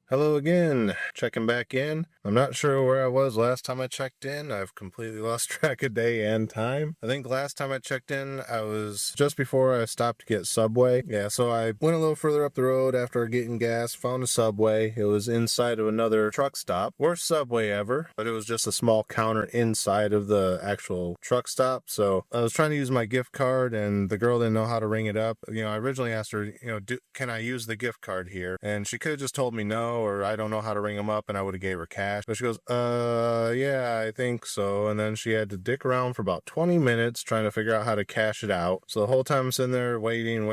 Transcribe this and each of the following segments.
Hello again, checking back in. I'm not sure where I was last time I checked in. I've completely lost track of day and time. I think last time I checked in, I was just before I stopped to get Subway. Yeah, so I went a little further up the road after getting gas, found a Subway. It was inside of another truck stop. Worst Subway ever, but it was just a small counter inside of the actual truck stop. So I was trying to use my gift card and the girl didn't know how to ring it up. I originally asked her, can I use the gift card here? And she could have just told me no, or I don't know how to ring them up, and I would have gave her cash. But she goes, yeah, I think so. And then she had to dick around for about 20 minutes trying to figure out how to cash it out. So the whole time I'm sitting there waiting.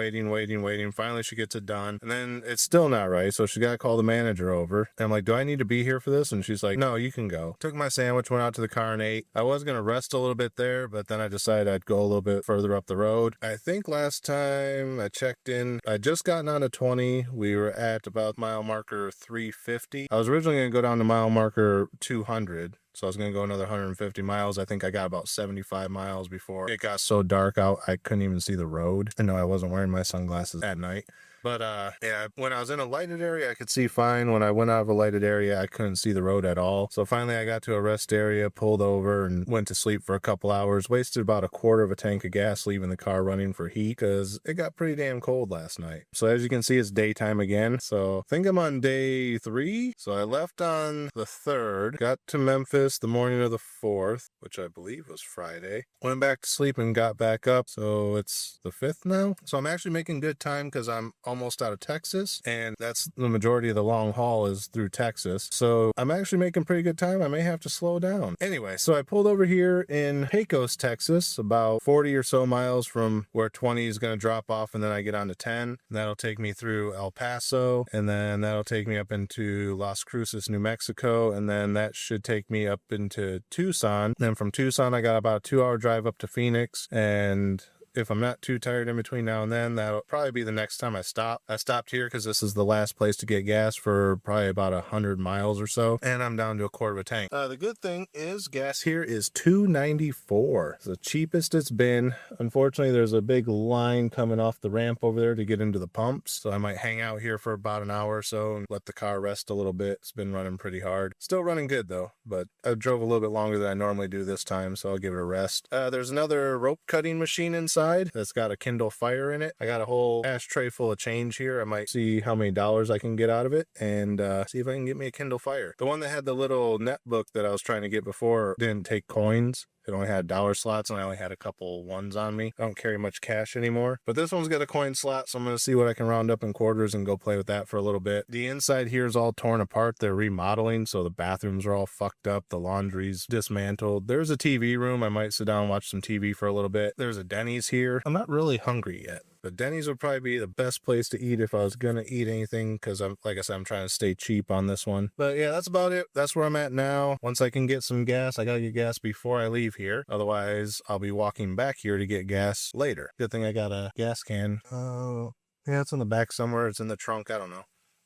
Finally, she gets it done. And then it's still not right. So she got to call the manager over. And I'm like, do I need to be here for this? And she's like, no, you can go. Took my sandwich, went out to the car and ate. I was going to rest a little bit there, but then I decided I'd go a little bit further up the road. I think last time I checked in, I just gotten on a 20. We were at about mile marker 350. I was originally going to go down to mile marker 200. So I was going to go another 150 miles. I think I got about 75 miles before it got so dark out I couldn't even see the road. I know I wasn't wearing my sunglasses at night. But yeah, when I was in a lighted area, I could see fine. When I went out of a lighted area, I couldn't see the road at all. So finally I got to a rest area, pulled over and went to sleep for a couple hours. Wasted about a quarter of a tank of gas leaving the car running for heat because it got pretty damn cold last night. So as you can see, it's daytime again. So I think I'm on day 3. So I left on the 3rd, got to Memphis the morning of the 4th, which I believe was Friday. Went back to sleep and got back up. So it's the 5th now. So I'm actually making good time because I'm almost out of Texas, and that's the majority of the long haul is through Texas. So I'm actually making pretty good time. I may have to slow down. Anyway, so I pulled over here in Pecos, Texas, about 40 or so miles from where 20 is going to drop off, and then I get on to 10. And that'll take me through El Paso, and then that'll take me up into Las Cruces, New Mexico, and then that should take me up into Tucson. Then from Tucson, I got about a 2-hour drive up to Phoenix, and if I'm not too tired in between now and then, that'll probably be the next time I stop. I stopped here because this is the last place to get gas for probably about 100 miles or so, and I'm down to a quarter of a tank. The good thing is gas here is $2.94. It's the cheapest it's been. Unfortunately, there's a big line coming off the ramp over there to get into the pumps, so I might hang out here for about an hour or so and let the car rest a little bit. It's been running pretty hard. Still running good though, but I drove a little bit longer than I normally do this time, so I'll give it a rest. There's another rope cutting machine inside that's got a Kindle Fire in it. I got a whole ashtray full of change here. I might see how many dollars I can get out of it and see if I can get me a Kindle Fire. The one that had the little netbook that I was trying to get before didn't take coins. It only had dollar slots, and I only had a couple ones on me. I don't carry much cash anymore. But this one's got a coin slot, so I'm going to see what I can round up in quarters and go play with that for a little bit. The inside here is all torn apart. They're remodeling, so the bathrooms are all fucked up. The laundry's dismantled. There's a TV room. I might sit down and watch some TV for a little bit. There's a Denny's here. I'm not really hungry yet. But Denny's would probably be the best place to eat if I was going to eat anything because, like I said, I'm trying to stay cheap on this one. But yeah, that's about it. That's where I'm at now. Once I can get some gas, I got to get gas before I leave here. Otherwise, I'll be walking back here to get gas later. Good thing I got a gas can. Yeah, it's in the back somewhere. It's in the trunk. I don't know.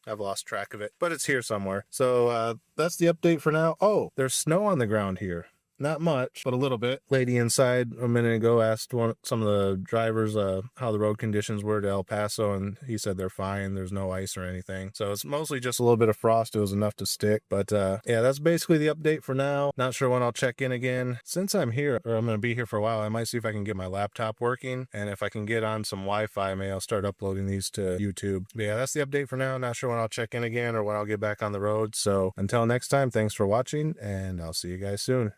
I've lost track of it, but it's here somewhere. So that's the update for now. Oh, there's snow on the ground here. Not much, but a little bit. Lady inside a minute ago asked some of the drivers how the road conditions were to El Paso, and he said they're fine. There's no ice or anything. So it's mostly just a little bit of frost. It was enough to stick. But yeah, that's basically the update for now. Not sure when I'll check in again. Since I'm here, or I'm going to be here for a while, I might see if I can get my laptop working. And if I can get on some Wi-Fi, maybe I'll start uploading these to YouTube. But yeah, that's the update for now. Not sure when I'll check in again or when I'll get back on the road. So until next time, thanks for watching, and I'll see you guys soon.